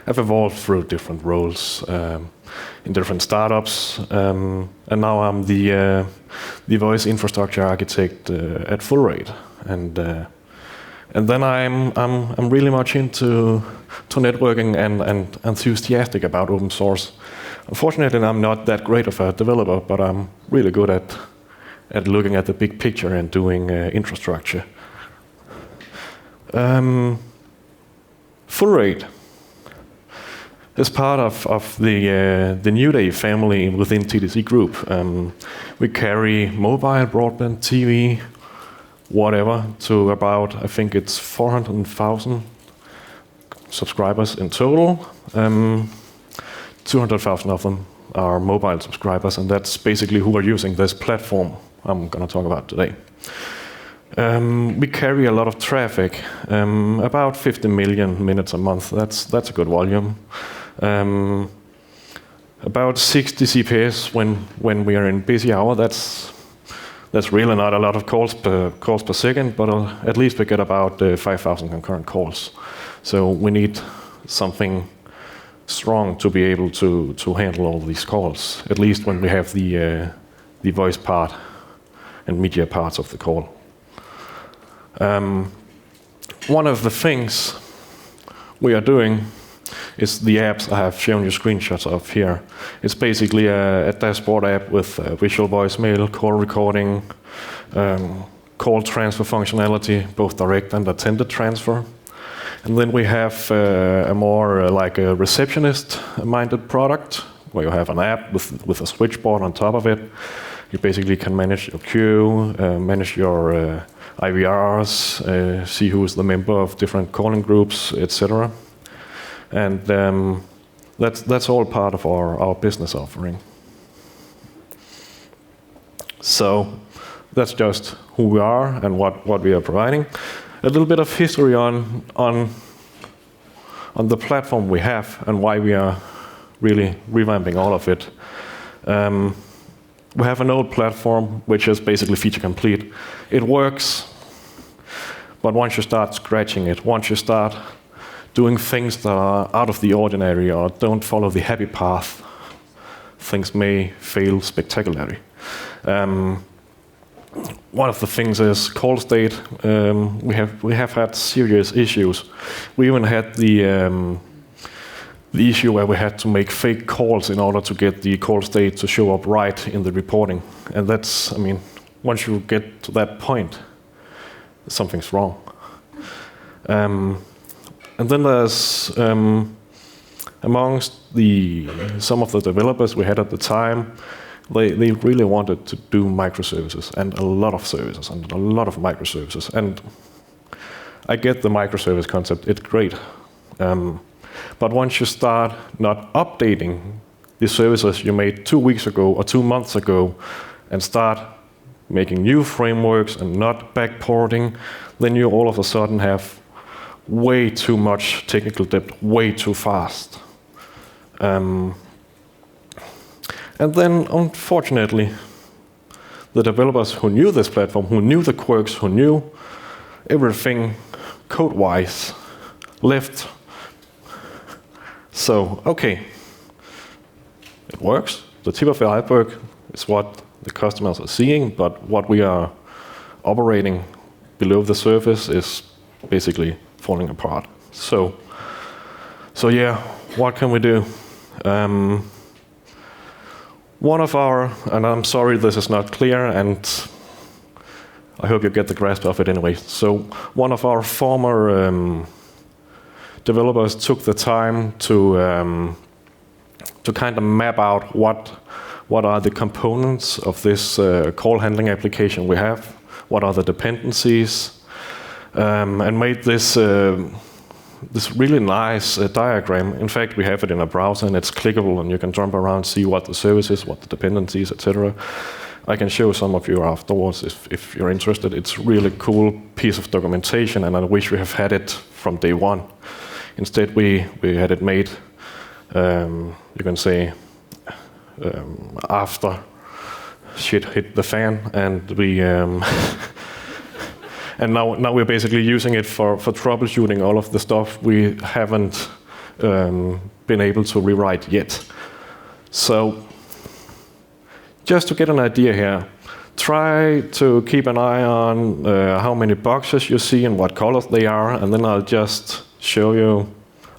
I've evolved through different roles in different startups, and now I'm the voice infrastructure architect at Fullrate, and then I'm really much into networking and enthusiastic about open source. Unfortunately, I'm not that great of a developer, but I'm really good at looking at the big picture and doing infrastructure. Fullrate is part of the New Day family within TDC Group. We carry mobile, broadband, TV, whatever, to about, I think it's 400,000 subscribers in total. 200,000 of them are mobile subscribers, and that's basically who are using this platform I'm going to talk about today. We carry a lot of traffic, about 50 million minutes a month. That's a good volume. About 60 CPS when we are in busy hour. That's really not a lot of calls per second, but at least we get about 5,000 concurrent calls. So we need something strong to be able to handle all these calls, at least when we have the voice part and media parts of the call. One of the things we are doing is the apps I have shown you screenshots of here. It's basically a dashboard app with visual voicemail, call recording, call transfer functionality, both direct and attended transfer. And then we have a more like a receptionist-minded product, where you have an app with a switchboard on top of it. You basically can manage your queue, manage your IVRs, see who is the member of different calling groups, etc. And that's all part of our business offering. So that's just who we are and what we are providing. A little bit of history on the platform we have and why we are really revamping all of it. We have an old platform which is basically feature complete. It works, but once you start scratching it, once you start doing things that are out of the ordinary or don't follow the happy path, things may fail spectacularly. One of the things is call state. We have had serious issues. We even had the issue where we had to make fake calls in order to get the call state to show up right in the reporting. And that's, I mean, once you get to that point, something's wrong. And then there's, amongst some of the developers we had at the time, they really wanted to do microservices and a lot of services and a lot of microservices. And I get the microservice concept, it's great. But once you start not updating the services you made 2 weeks ago or 2 months ago and start making new frameworks and not backporting, then you all of a sudden have way too much technical debt, way too fast. And then, unfortunately, the developers who knew this platform, who knew the quirks, who knew everything code-wise, left. So, okay, it works. The tip of the iceberg is what the customers are seeing, but what we are operating below the surface is basically falling apart. So yeah, what can we do? One of our, and I'm sorry this is not clear, and I hope you get the grasp of it anyway. So one of our former developers took the time to kind of map out what are the components of this call handling application we have, what are the dependencies, and made this really nice diagram. In fact, we have it in a browser and it's clickable and you can jump around, see what the service is, what the dependencies, etc. I can show some of you afterwards if you're interested. It's a really cool piece of documentation and I wish we have had it from day one. Instead, we had it made, you can say, after shit hit the fan, and we and now we're basically using it for troubleshooting all of the stuff we haven't been able to rewrite yet. So just to get an idea here, try to keep an eye on how many boxes you see and what colors they are, and then I'll just show you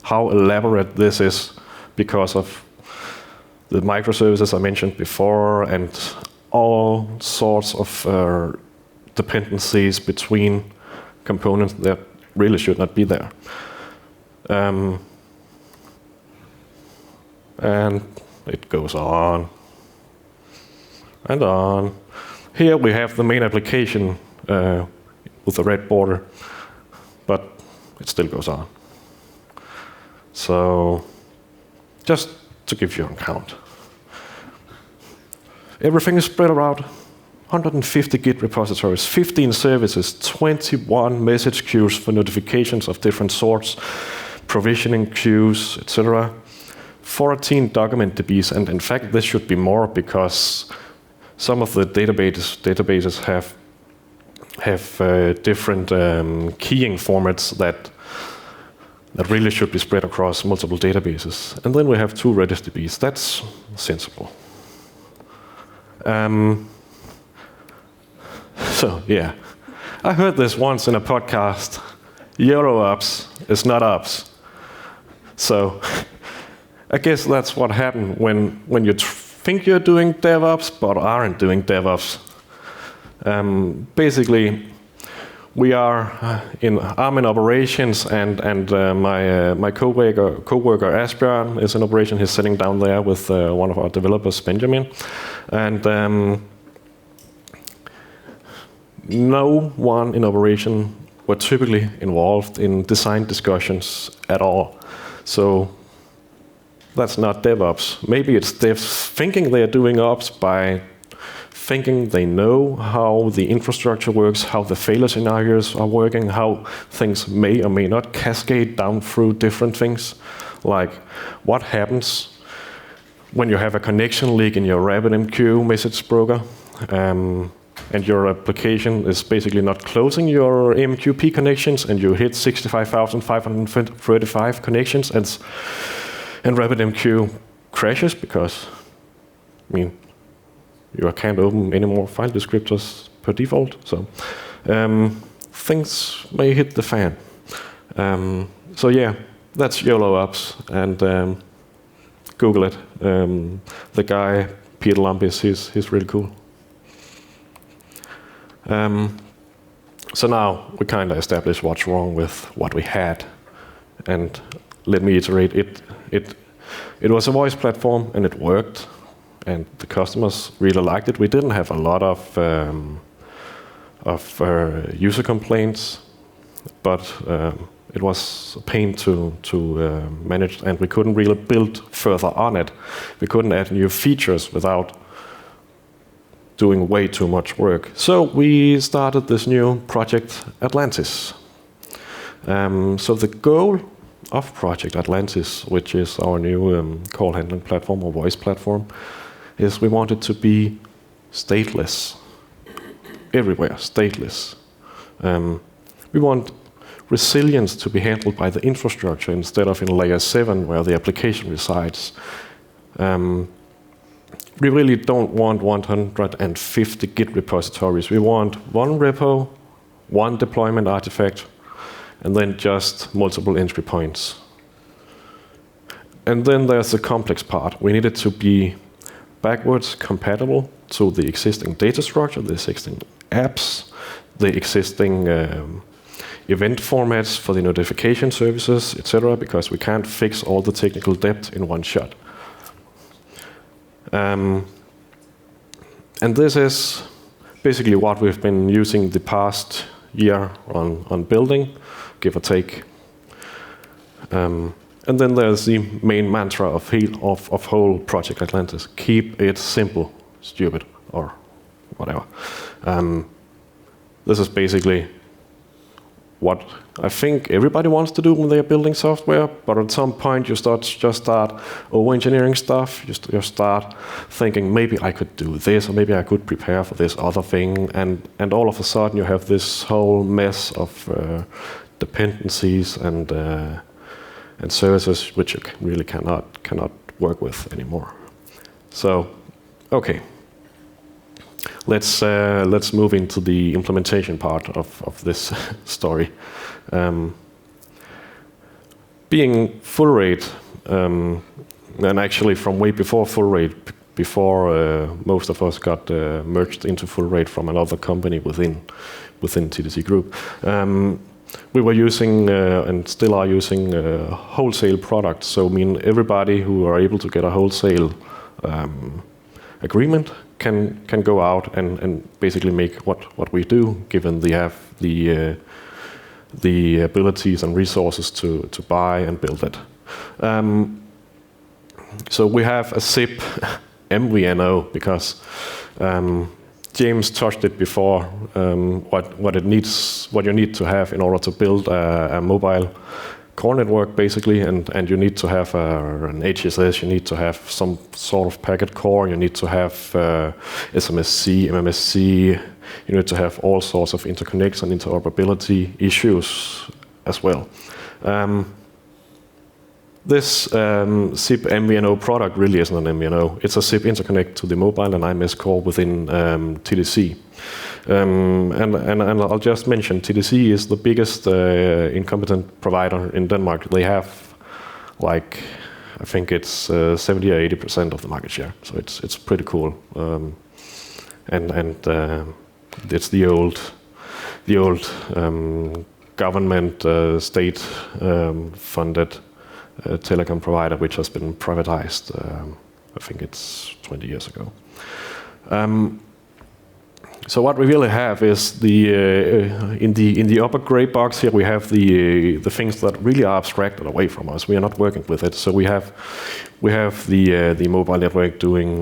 how elaborate this is because of the microservices I mentioned before and all sorts of dependencies between components that really should not be there. And it goes on and on. Here we have the main application with the red border, but it still goes on. So just to give you a count. Everything is spread around 150 Git repositories, 15 services, 21 message queues for notifications of different sorts, provisioning queues, etc. 14 document DBs, and in fact this should be more because some of the databases have different keying formats that really should be spread across multiple databases. And then we have 2 Redis DBs. That's sensible. So yeah, I heard this once in a podcast. YOLO ops is not ops. So I guess that's what happened when you think you're doing DevOps but aren't doing DevOps. Basically, we are I'm in operations, and my co-worker Asbjørn is in operation. He's sitting down there with one of our developers, Benjamin, and no one in operation were typically involved in design discussions at all. So that's not DevOps. Maybe it's devs thinking they are doing ops by thinking they know how the infrastructure works, how the failure scenarios are working, how things may or may not cascade down through different things. Like what happens when you have a connection leak in your RabbitMQ message broker, and your application is basically not closing your MQP connections, and you hit 65,535 connections, and RabbitMQ crashes because, you can't open any more file descriptors per default. So things may hit the fan. So yeah, that's YOLO ops, and Google it. The guy Peter Lumbis, he's really cool. So now we kind of established what's wrong with what we had, and let me iterate it. It was a voice platform, and it worked, and the customers really liked it. We didn't have a lot of user complaints, but it was a pain to manage, and we couldn't really build further on it. We couldn't add new features without doing way too much work. So we started this new project, Atlantis. So the goal of Project Atlantis, which is our new call handling platform or voice platform, is we want it to be stateless. Everywhere, stateless. We want resilience to be handled by the infrastructure instead of in layer 7 where the application resides. We really don't want 150 Git repositories. We want one repo, one deployment artifact, and then just multiple entry points. And then there's the complex part. We need it to be backwards compatible to the existing data structure, the existing apps, the existing event formats for the notification services, etc., because we can't fix all the technical debt in one shot. And this is basically what we've been using the past year on building, give or take. And then there's the main mantra of whole Project Atlantis. Keep it simple, stupid, or whatever. This is basically what I think everybody wants to do when they're building software, but at some point you just start over-engineering stuff. You start thinking, maybe I could do this, or maybe I could prepare for this other thing, and all of a sudden you have this whole mess of dependencies and and services which you really cannot work with anymore. So, okay. Let's move into the implementation part of this story. Being full rate, and actually from way before full rate, before most of us got merged into full rate from another company within TDC Group, we were using and still are using wholesale products. So I mean everybody who are able to get a wholesale agreement can go out and basically make what we do, given they have the abilities and resources to buy and build it. So we have a SIP MVNO because James touched it before. What you need to have in order to build a mobile core network, basically, and you need to have an HSS. You need to have some sort of packet core. You need to have SMSC, MMSC. You need to have all sorts of interconnects and interoperability issues as well. This SIP MVNO product really isn't an MVNO. It's a SIP interconnect to the mobile and IMS core within TDC. And I'll just mention, TDC is the biggest incompetent provider in Denmark. They have, like, I think it's 70 or 80% of the market share. So it's pretty cool. And it's the old government state funded telecom provider, which has been privatized. I think it's 20 years ago. So what we really have is in the upper gray box here we have the things that really are abstracted away from us. We are not working with it. So we have the mobile network doing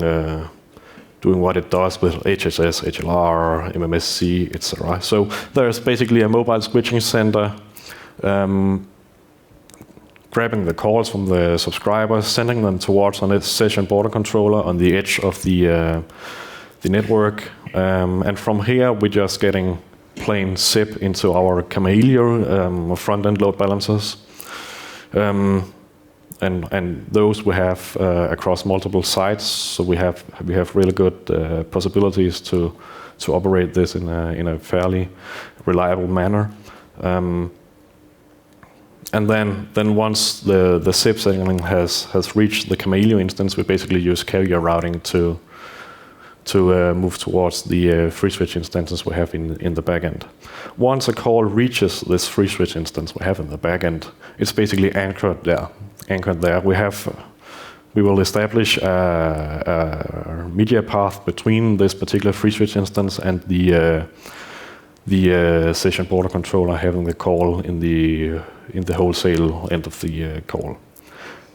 what it does with HSS, HLR, MMSC, etc. So there's basically a mobile switching center grabbing the calls from the subscribers, sending them towards a session border controller on the edge of the network. And from here, we're just getting plain SIP into our Kamailio front-end load balancers. And those we have across multiple sites, so we have really good possibilities to operate this in a fairly reliable manner. And then once the SIP signaling has reached the Kamailio instance, we basically use carrier routing to move towards the Freeswitch instances we have in the backend. Once a call reaches this Freeswitch instance we have in the backend, it's basically anchored there. We will establish a media path between this particular Freeswitch instance and the session border controller having the call in the wholesale end of the call.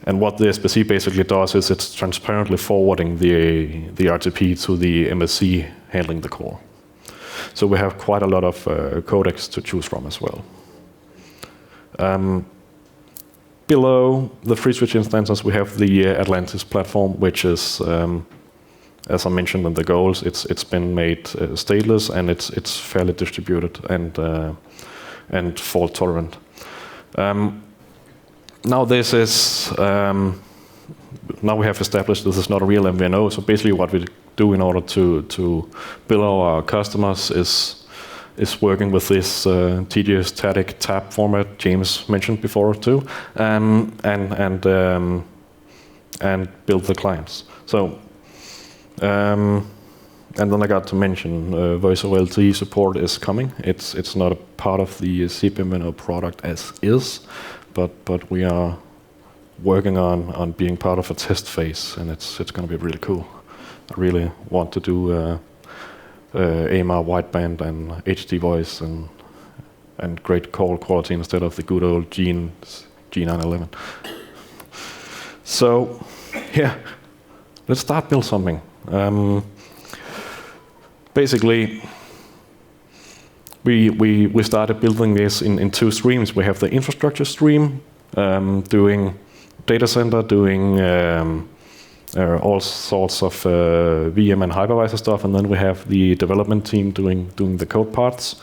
And what the SBC basically does is it's transparently forwarding the RTP to the MSC handling the call. So we have quite a lot of codecs to choose from as well. Below the Freeswitch instances, we have the Atlantis platform, which is, as I mentioned in the goals, it's been made stateless and it's fairly distributed and fault tolerant. Now this is now we have established this is not a real MVNO. So basically, what we do in order to bill our customers is working with this tedious static tab format James mentioned before too, and build the clients. So and then I got to mention voice over LTE support is coming. It's not a part of the SIP MVNO product as is. But we are working on being part of a test phase, and it's going to be really cool. I really want to do AMR wideband and HD voice and great call quality instead of the good old G911. So yeah, let's start build something. Basically, we started building this in two streams. We have the infrastructure stream, doing data center, doing all sorts of VM and hypervisor stuff, and then we have the development team doing the code parts.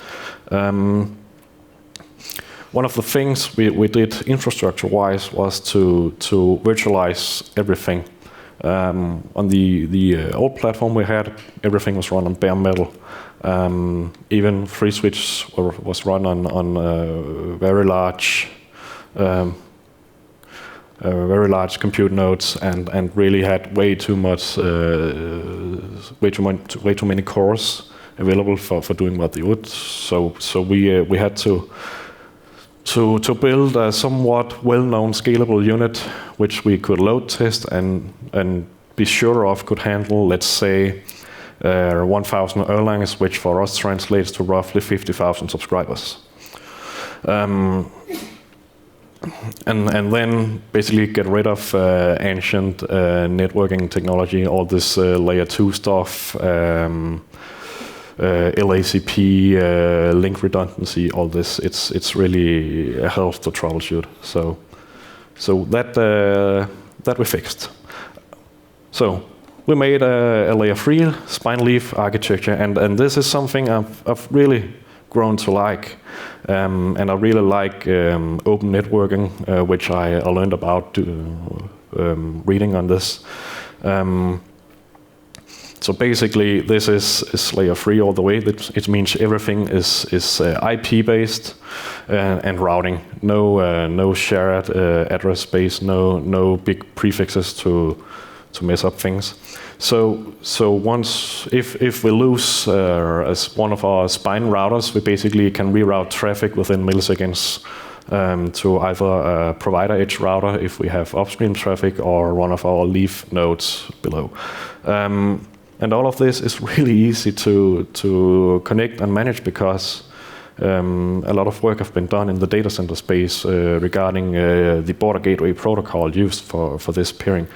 one of the things we did infrastructure-wise was to virtualize everything. On the old platform we had, everything was run on bare metal. Even Freeswitch was run on very large compute nodes and really had way too many cores available for doing what they would. So we had to build a somewhat well-known scalable unit which we could load test and be sure of could handle, let's say, 1,000 Erlangs, which for us translates to roughly 50,000 subscribers. And then basically get rid of ancient networking technology, all this layer 2 stuff, LACP, link redundancy, all this. It's really a hell to troubleshoot. So that we fixed. So we made a layer 3 spine leaf architecture, and this is something I've really grown to like. And I really like open networking, which I learned about reading on this. So basically, this is layer 3 all the way. It means everything is IP based and routing. No shared address space. No big prefixes to mess up things. So once if we lose as one of our spine routers, we basically can reroute traffic within milliseconds to either a provider edge router if we have upstream traffic or one of our leaf nodes below. And all of this is really easy to connect and manage because a lot of work has been done in the data center space regarding the border gateway protocol used for this peering.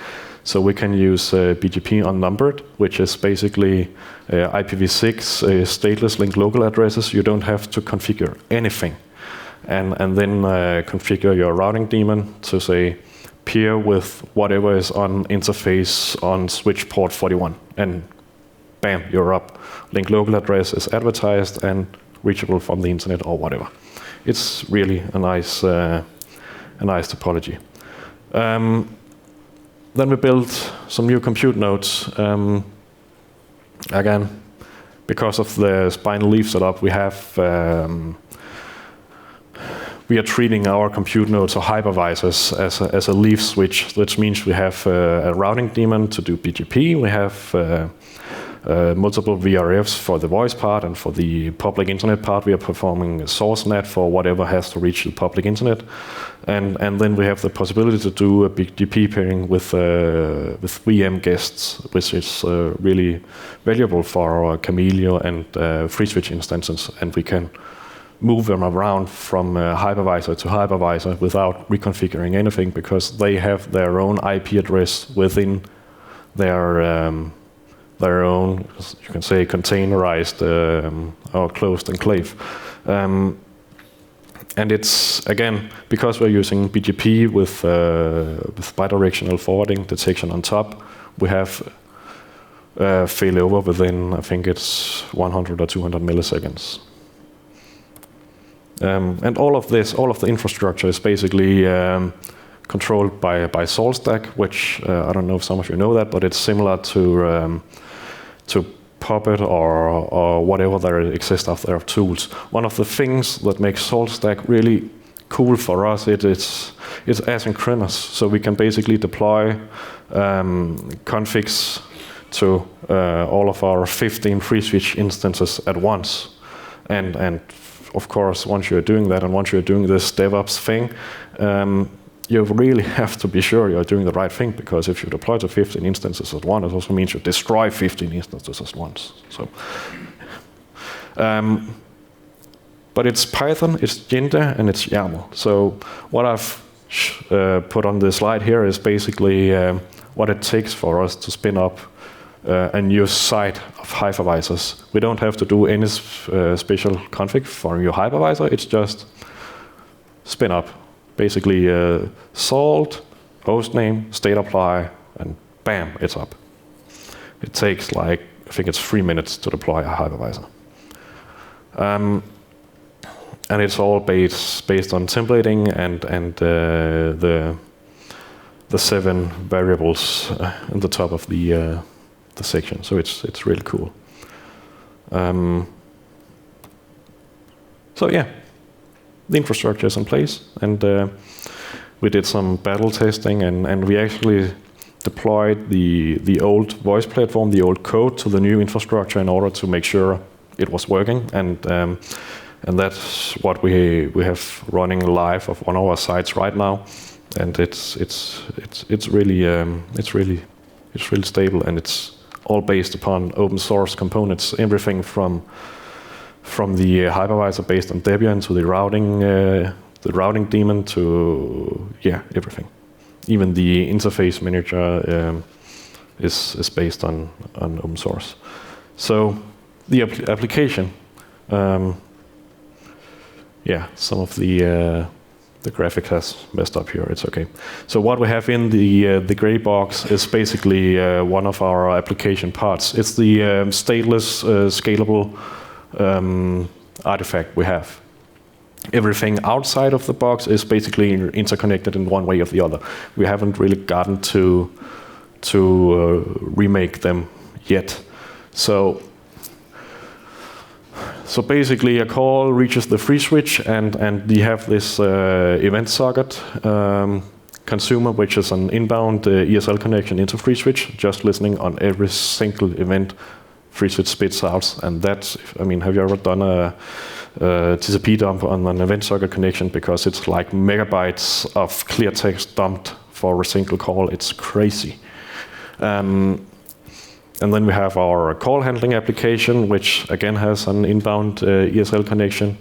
So we can use BGP unnumbered, which is basically IPv6 stateless linked local addresses. You don't have to configure anything. And then configure your routing daemon to say, peer with whatever is on interface on switch port 41. And bam, you're up. Linked local address is advertised and reachable from the internet or whatever. It's really a nice topology. Then we built some new compute nodes. Again, because of the spine leaf setup, we are treating our compute nodes or hypervisors as a leaf switch, which means we have a routing daemon to do BGP. We have multiple VRFs for the voice part, and for the public internet part, we are performing source net for whatever has to reach the public internet. And then we have the possibility to do a BGP pairing with VM guests, which is really valuable for our Kamailio and Freeswitch instances, and we can move them around from hypervisor to hypervisor without reconfiguring anything because they have their own IP address within their own, you can say, containerized or closed enclave. And it's, again, because we're using BGP with bidirectional forwarding detection on top, we have failover within, I think it's 100 or 200 milliseconds. And all of the infrastructure is basically controlled by Saltstack, which I don't know if some of you know that, but it's similar to Puppet or whatever there exists out there of tools. One of the things that makes Saltstack really cool for us, it's asynchronous, so we can basically deploy configs to all of our 15 Freeswitch instances at once. And of course, once you're doing that, and once you're doing this DevOps thing, you really have to be sure you're doing the right thing, because if you deploy to 15 instances at once, it also means you destroy 15 instances at once. So, but it's Python, it's Jinja, and it's YAML. So what I've put on the slide here is basically what it takes for us to spin up a new site of hypervisors. We don't have to do any special config for your hypervisor. It's just spin up. Basically, salt, hostname, state apply, and bam, it's up. It takes like, I think it's 3 minutes to deploy a hypervisor. and it's all based on templating and the 7 variables at the top of the section. So it's really cool. So yeah, the infrastructure is in place, and we did some battle testing, and we actually deployed the old voice platform, the old code, to the new infrastructure in order to make sure it was working, and that's what we have running live on our sites right now, and it's really stable, and it's all based upon open source components, everything from the hypervisor based on Debian to the routing daemon to everything. Even the interface manager is based on open source. So the application, some of the graphic has messed up here. It's okay. So what we have in the gray box is basically one of our application parts. It's the stateless, scalable artifact we have. Everything outside of the box is basically interconnected in one way or the other. We haven't really gotten to remake them yet. So basically, a call reaches the Freeswitch, and you have this event socket consumer, which is an inbound ESL connection into Freeswitch, just listening on every single event Freeswitch spits out. And that's, I mean, have you ever done a TCP dump on an event socket connection? Because it's like megabytes of clear text dumped for a single call. It's crazy. And then we have our call handling application, which again has an inbound ESL connection.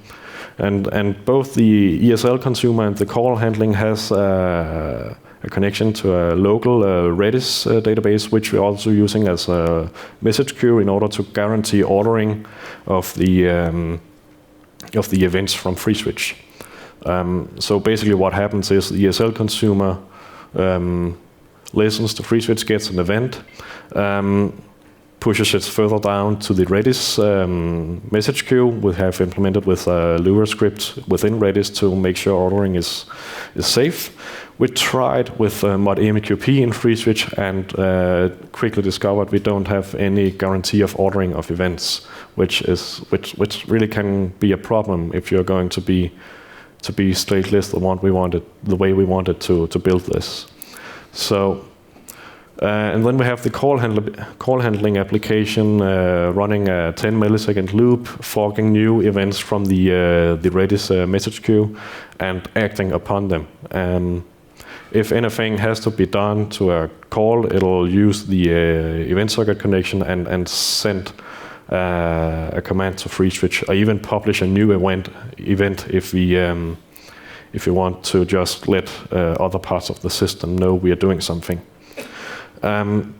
And both the ESL consumer and the call handling has a connection to a local Redis database, which we're also using as a message queue in order to guarantee ordering of the events from Freeswitch. So basically what happens is the ESL consumer listens to Freeswitch, gets an event, pushes it further down to the Redis message queue we have implemented with a Lua script within Redis to make sure ordering is safe. We tried with mod-MEQP in Freeswitch and quickly discovered we don't have any guarantee of ordering of events, which really can be a problem if you're going to be stateless the way we wanted to build this. So. And then we have the call handling application running a 10 millisecond loop, forking new events from the Redis message queue and acting upon them. If anything has to be done to a call, it'll use the event socket connection and send a command to Freeswitch, or even publish a new event if we want to just let other parts of the system know we are doing something. Then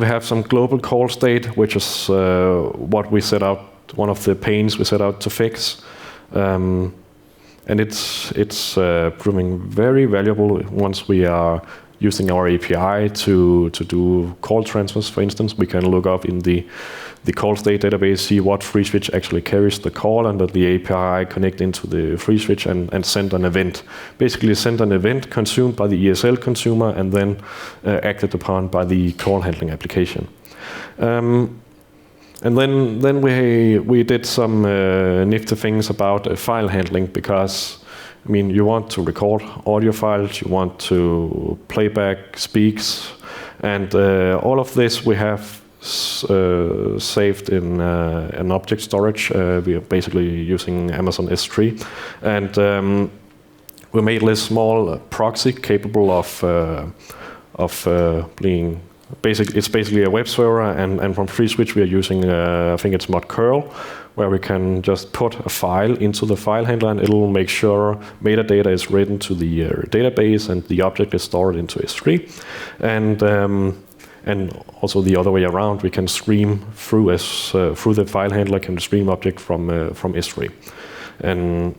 we have some global call state, which is what we set out, one of the pains we set out to fix. And it's proving very valuable once we are using our API to do call transfers, for instance. We can look up in the call state database, see what Freeswitch actually carries the call, and that the API connect into the Freeswitch and send an event. Basically send an event consumed by the ESL consumer and then acted upon by the call handling application. And then we did some nifty things about file handling, because I mean, you want to record audio files, you want to playback speaks, and all of this we have saved in an object storage. We are basically using Amazon S3, and we made this small proxy capable of being basic. It's basically a web server, and from Freeswitch we are using I think it's mod curl, where we can just put a file into the file handler, and it'll make sure metadata is written to the database and the object is stored into S3, and also the other way around, we can stream through the file handler, can stream object from S3, and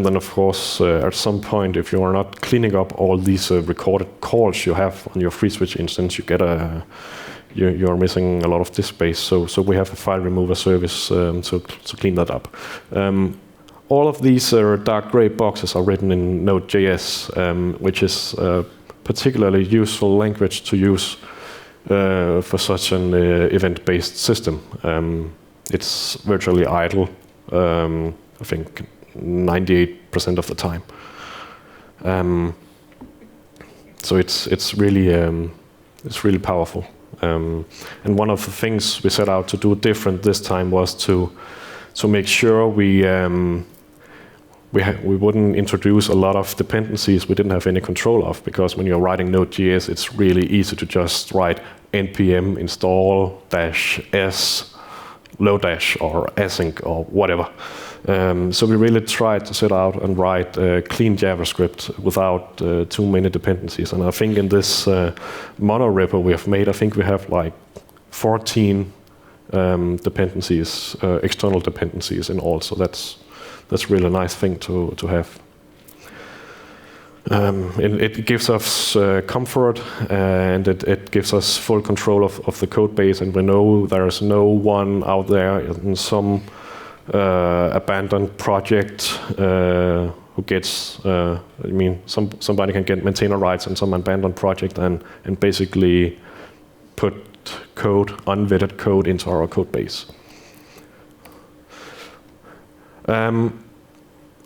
then of course at some point, if you are not cleaning up all these recorded calls you have on your Freeswitch instance, you're missing a lot of disk space. So we have a file remover service to clean that up. all of these dark gray boxes are written in Node.js, which is a particularly useful language to use for such an event-based system. It's virtually idle, I think 98% of the time. So it's really powerful. And one of the things we set out to do different this time was to make sure we wouldn't introduce a lot of dependencies we didn't have any control of, because when you're writing Node.js, it's really easy to just write npm install -s lodash or async or whatever. So we really tried to set out and write clean JavaScript without too many dependencies. And I think in this mono repo we have made, I think we have like 14 dependencies, external dependencies in all. So that's really a nice thing to have. It gives us comfort, and it gives us full control of the code base, and we know there is no one out there in some abandoned project who gets, somebody can get maintainer rights in some abandoned project and basically put code, unvetted code, into our code base.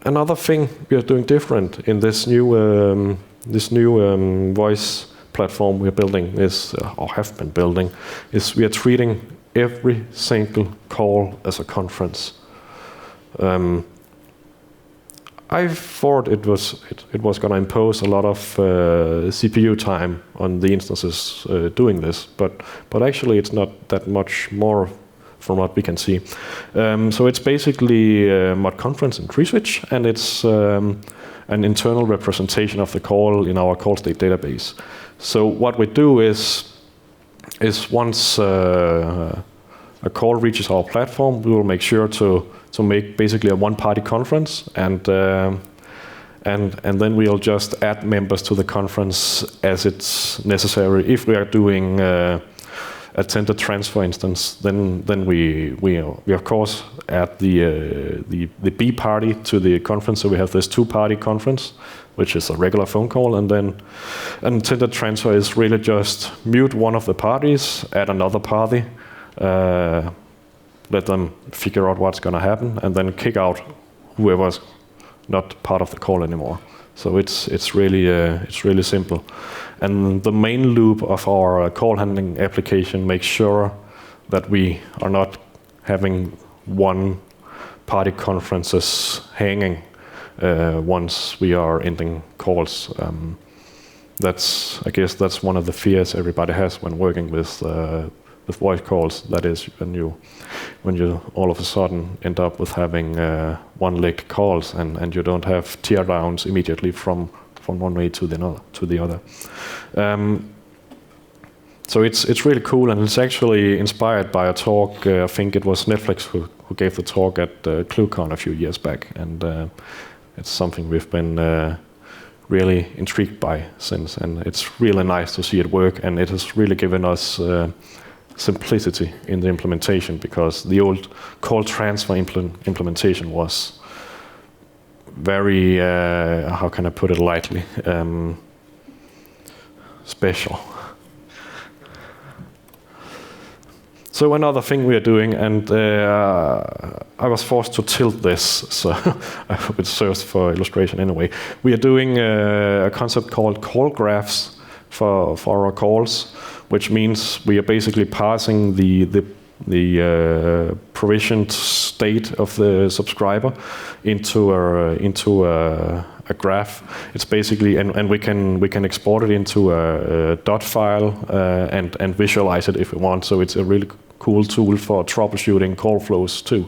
Another thing we are doing different in this new voice platform we're building is, or have been building, is we are treating every single call as a conference. I thought it was going to impose a lot of CPU time on the instances doing this, but actually it's not that much more from what we can see. So it's basically mod conference in Freeswitch, and it's an internal representation of the call in our call state database. So what we do is once a call reaches our platform, we will make sure to make basically a one-party conference, and then we'll just add members to the conference as it's necessary. If we are doing attended transfer instance, then we of course add the B party to the conference, so we have this two-party conference, which is a regular phone call, and then an attended transfer is really just mute one of the parties, add another party, let them figure out what's going to happen, and then kick out whoever's not part of the call anymore. So it's really simple. And the main loop of our call handling application makes sure that we are not having one party conferences hanging once we are ending calls. I guess that's one of the fears everybody has when working with voice calls. That is when you all of a sudden end up with having one-legged calls, and you don't have teardowns immediately from one way to the other. So it's really cool, and it's actually inspired by a talk. I think it was Netflix who gave the talk at ClueCon a few years back, and it's something we've been really intrigued by since, and it's really nice to see it work, and it has really given us simplicity in the implementation, because the old call transfer implementation was very, how can I put it lightly, special. So another thing we are doing, and I was forced to tilt this, so I hope it serves for illustration anyway. We are doing a concept called call graphs for our calls, which means we are basically passing the provisioned state of the subscriber into a graph. It's basically, and we can export it into a dot file and visualize it if we want. So it's a really cool tool for troubleshooting call flows too.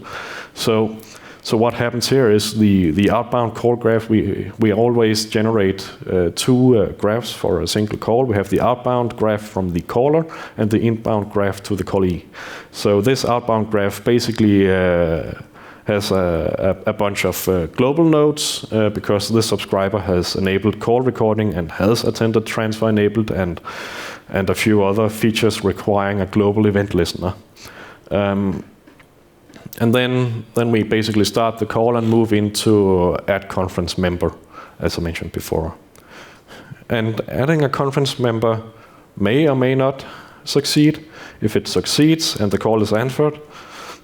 So what happens here is the outbound call graph, we always generate two graphs for a single call. We have the outbound graph from the caller and the inbound graph to the callee. So this outbound graph basically has a bunch of global nodes because this subscriber has enabled call recording and has attended transfer enabled, and a few other features requiring a global event listener. And then we basically start the call and move into add conference member, as I mentioned before. And adding a conference member may or may not succeed. If it succeeds and the call is answered,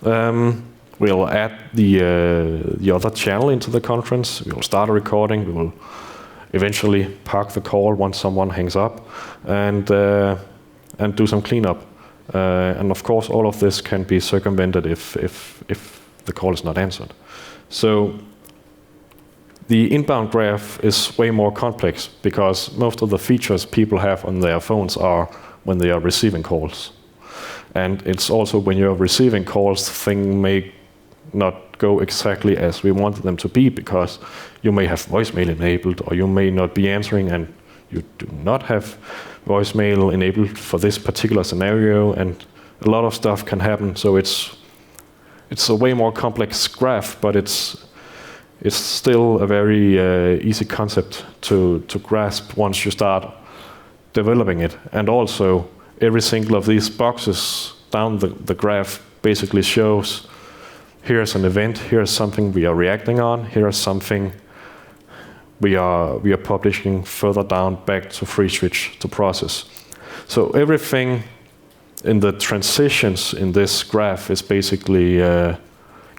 we'll add the other channel into the conference. We will start a recording. We will eventually park the call once someone hangs up, and do some cleanup. And of course, all of this can be circumvented if the call is not answered. So the inbound graph is way more complex because most of the features people have on their phones are when they are receiving calls. And it's also when you're receiving calls, things may not go exactly as we wanted them to be because you may have voicemail enabled or you may not be answering and you do not have voicemail enabled for this particular scenario, and a lot of stuff can happen. So it's a way more complex graph, but it's still a very easy concept to grasp once you start developing it. And also, every single of these boxes down the graph basically shows here's an event, here's something we are reacting on, here's something we are publishing further down back to Freeswitch to process. So everything in the transitions in this graph is basically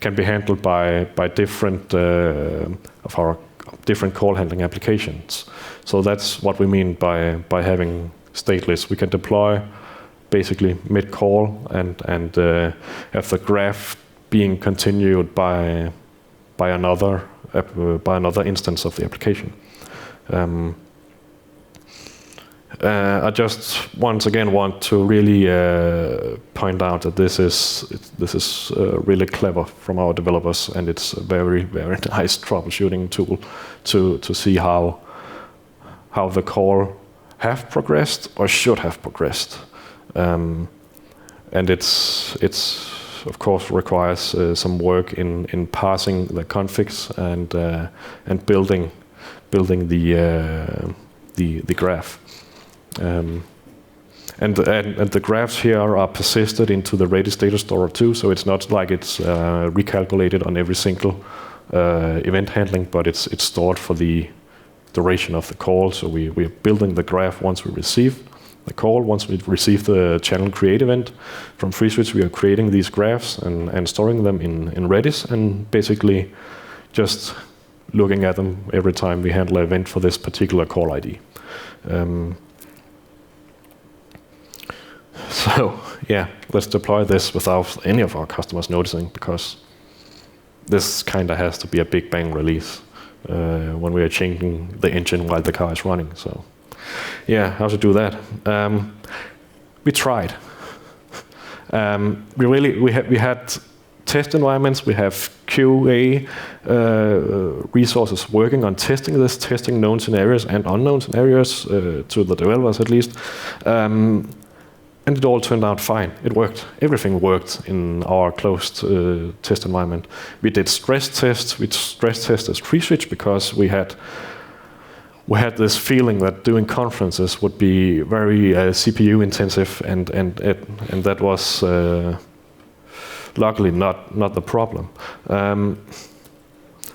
can be handled by different of our different call handling applications. So that's what we mean by having stateless. We can deploy basically mid-call and have the graph being continued by another instance of the application. I just once again want to really point out that this is really clever from our developers, and it's a very, very nice troubleshooting tool to see how the call have progressed or should have progressed, and it's of course requires some work in parsing the configs and building the graph. And the graphs here are persisted into the Redis data store too, so it's not like it's recalculated on every single event handling, but it's stored for the duration of the call. So we're building the graph once we receive the call. Once we receive the channel create event from Freeswitch, we are creating these graphs and storing them in Redis, and basically just looking at them every time we handle an event for this particular call ID. So yeah, let's deploy this without any of our customers noticing, because this kind of has to be a big bang release when we are changing the engine while the car is running. So yeah, how to do that? We tried. We had test environments. We have QA resources working on testing known scenarios and unknown scenarios to the developers at least. And it all turned out fine. It worked. Everything worked in our closed test environment. We did stress tests. We stress tested Freeswitch because we had this feeling that doing conferences would be very CPU intensive, and that was luckily not the problem.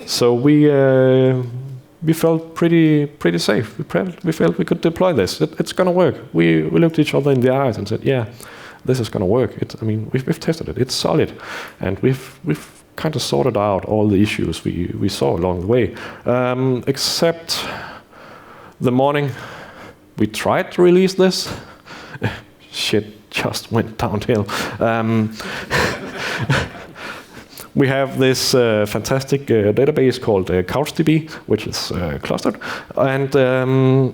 So we felt pretty safe. We felt we could deploy this. It's going to work. We looked each other in the eyes and said, yeah, this is going to work. We've tested it. It's solid, and we've kind of sorted out all the issues we saw along the way, except the morning we tried to release this. Shit just went downhill. We have this fantastic database called CouchDB, which is clustered, and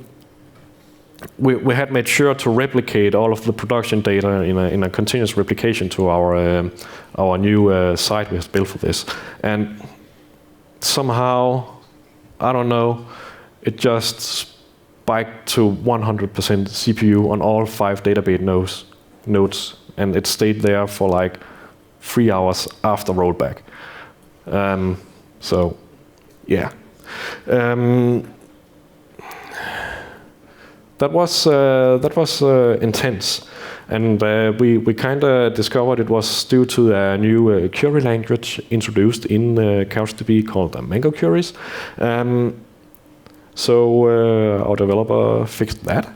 we had made sure to replicate all of the production data in a continuous replication to our new site we have built for this. And somehow, I don't know, it just spiked to 100% CPU on all 5 database nodes, and it stayed there for like 3 hours after rollback. So, yeah. that was intense, and we kind of discovered it was due to a new query language introduced in CouchDB called Mango queries. So our developer fixed that,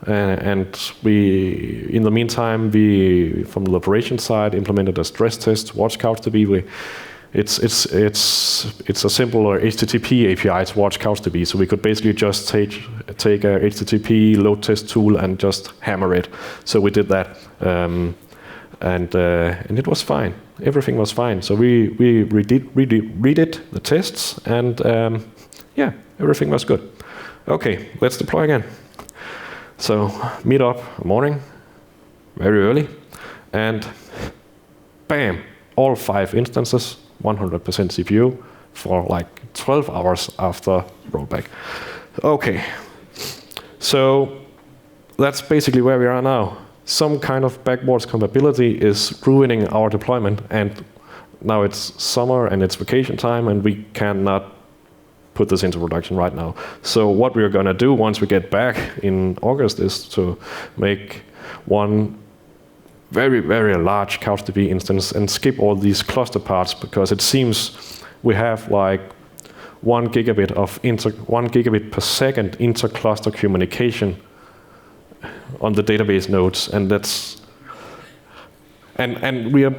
and we, in the meantime, we from the operations side implemented a stress test towards CouchDB. It's a simple HTTP API towards CouchDB, so we could basically just take a HTTP load test tool and just hammer it. So we did that, and it was fine. Everything was fine. So we redid the tests, and yeah, everything was good. Okay, let's deploy again. So meet up morning, very early, and bam, all 5 instances. 100% CPU for like 12 hours after rollback. Okay, so that's basically where we are now. Some kind of backwards compatibility is ruining our deployment, and now it's summer and it's vacation time, and we cannot put this into production right now. So what we're gonna do once we get back in August is to make one very, very large CouchDB instance and skip all these cluster parts, because it seems we have like 1 gigabit per second inter-cluster communication on the database nodes, and that's and we are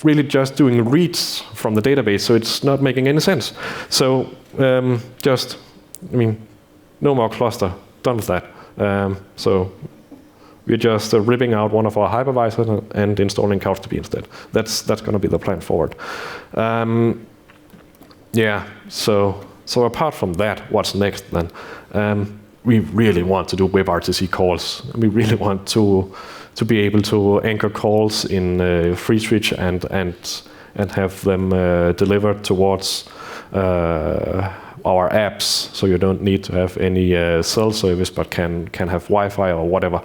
really just doing reads from the database, so it's not making any sense. So no more cluster, done with that. So we're just ripping out one of our hypervisors and installing CouchDB instead. That's going to be the plan forward. Yeah. So apart from that, what's next then? We really want to do WebRTC calls. We really want to be able to anchor calls in Freeswitch and have them delivered towards our apps, so you don't need to have any cell service, but can have Wi-Fi or whatever.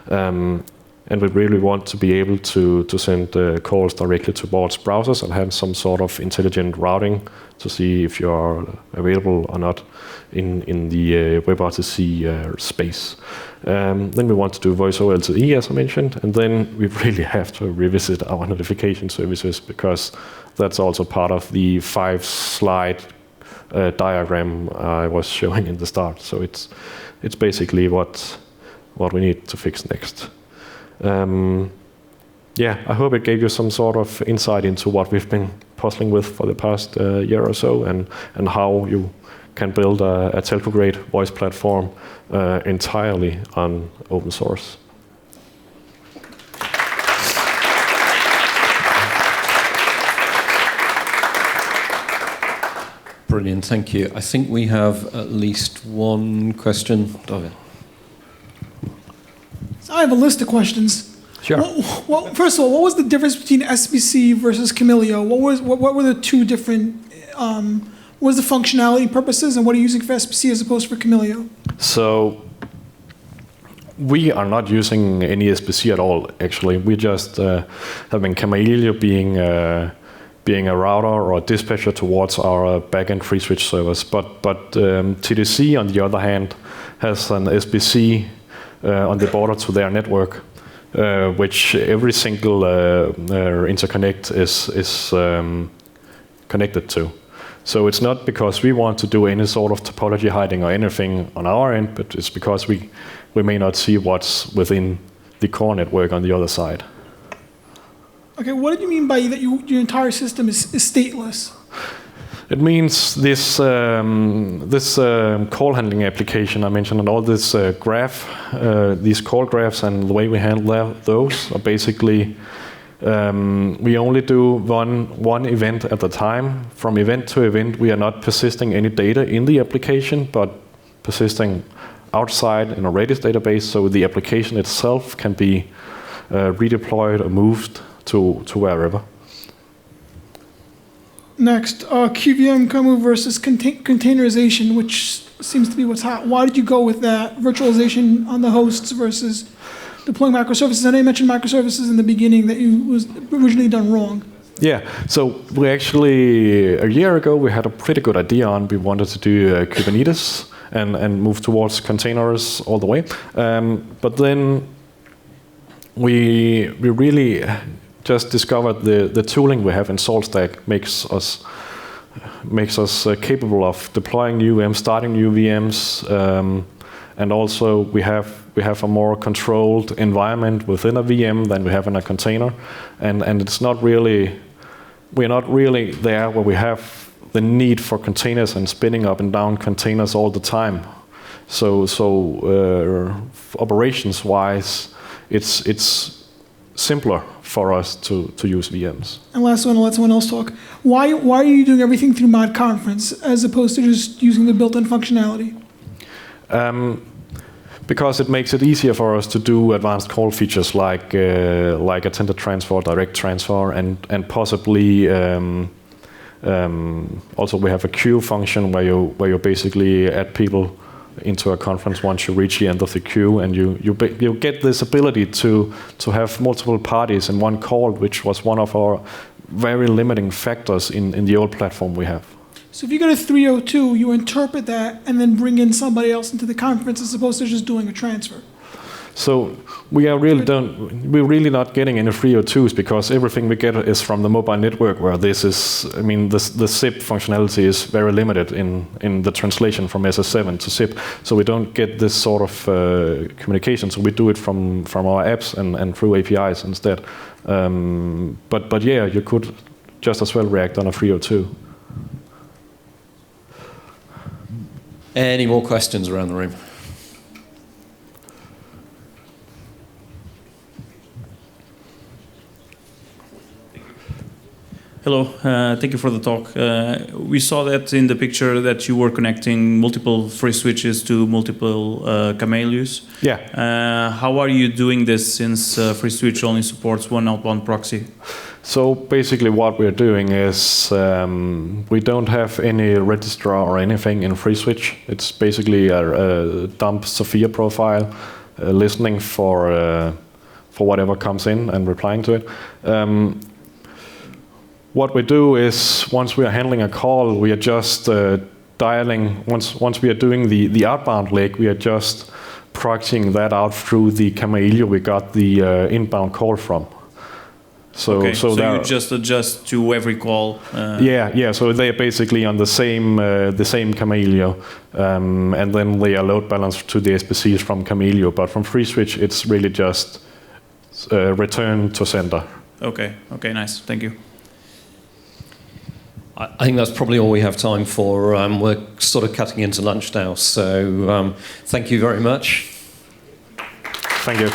And we really want to be able to send calls directly towards browsers and have some sort of intelligent routing to see if you're available or not in the WebRTC space. Then we want to do voice over LTE, as I mentioned, and then we really have to revisit our notification services, because that's also part of the 5-slide diagram I was showing in the start. So it's basically what we need to fix next. Yeah, I hope it gave you some sort of insight into what we've been puzzling with for the past year or so, and how you can build a telco-grade voice platform entirely on open source. Brilliant, thank you. I think we have at least one question. David. So I have a list of questions. Sure. Well, first of all, what was the difference between SBC versus Kamailio? What were the two different? What was the functionality purposes, and what are you using for SBC as opposed for Kamailio? So we are not using any SBC at all. Actually, we just having Kamailio being a router or a dispatcher towards our backend Freeswitch servers. But TDC, on the other hand, has an SBC on the border to their network, which every single interconnect is connected to. So it's not because we want to do any sort of topology hiding or anything on our end, but it's because we may not see what's within the core network on the other side. Okay, what did you mean by that your entire system is stateless? It means this call handling application I mentioned, and all this graph, these call graphs and the way we handle those are basically we only do one event at a time. From event to event, we are not persisting any data in the application, but persisting outside in a Redis database, so the application itself can be redeployed or moved to wherever. Next, QVM Kamu versus containerization, which seems to be what's hot. Why did you go with that virtualization on the hosts versus deploying microservices? I know you mentioned microservices in the beginning that was originally done wrong. Yeah, so we actually, a year ago, we had a pretty good idea on we wanted to do Kubernetes, and move towards containers all the way. But then we really just discovered the tooling we have in Saltstack makes us capable of deploying new VMs, starting new VMs, and also we have a more controlled environment within a VM than we have in a container, and it's not really, we're not really there where we have the need for containers and spinning up and down containers all the time. So operations wise, it's simpler for us to use VMs. And last one, I'll let someone else talk. Why are you doing everything through Mod Conference as opposed to just using the built-in functionality? Because it makes it easier for us to do advanced call features like attended transfer, direct transfer, and possibly also we have a queue function where you basically add people into a conference once you reach the end of the queue, and you get this ability to have multiple parties in one call, which was one of our very limiting factors in the old platform we have. So if you go to 302, you interpret that and then bring in somebody else into the conference as opposed to just doing a transfer. So we're really not getting any 302s because everything we get is from the mobile network, where this is, I mean, the zip functionality is very limited in the translation from SS7 to zip. So we don't get this sort of communication. So we do it from our apps and through APIs instead. But yeah, you could just as well react on a 302. Any more questions around the room? Hello, thank you for the talk. We saw that in the picture that you were connecting multiple Freeswitches to multiple Kamailios. Yeah. How are you doing this since Freeswitch only supports one outbound proxy? So basically what we're doing is we don't have any registrar or anything in Freeswitch. It's basically a dump Sophia profile, listening for whatever comes in and replying to it. What we do is, once we are handling a call, we are just dialing, once we are doing the outbound leg, we are just proxying that out through the Kamailio we got the inbound call from. So you just adjust to every call? Yeah, so they're basically on the same Kamailio, and then they are load balanced to the SBCs from Kamailio, but from Freeswitch it's really just return to sender. Okay, nice, thank you. I think that's probably all we have time for. We're sort of cutting into lunch now, so thank you very much. Thank you.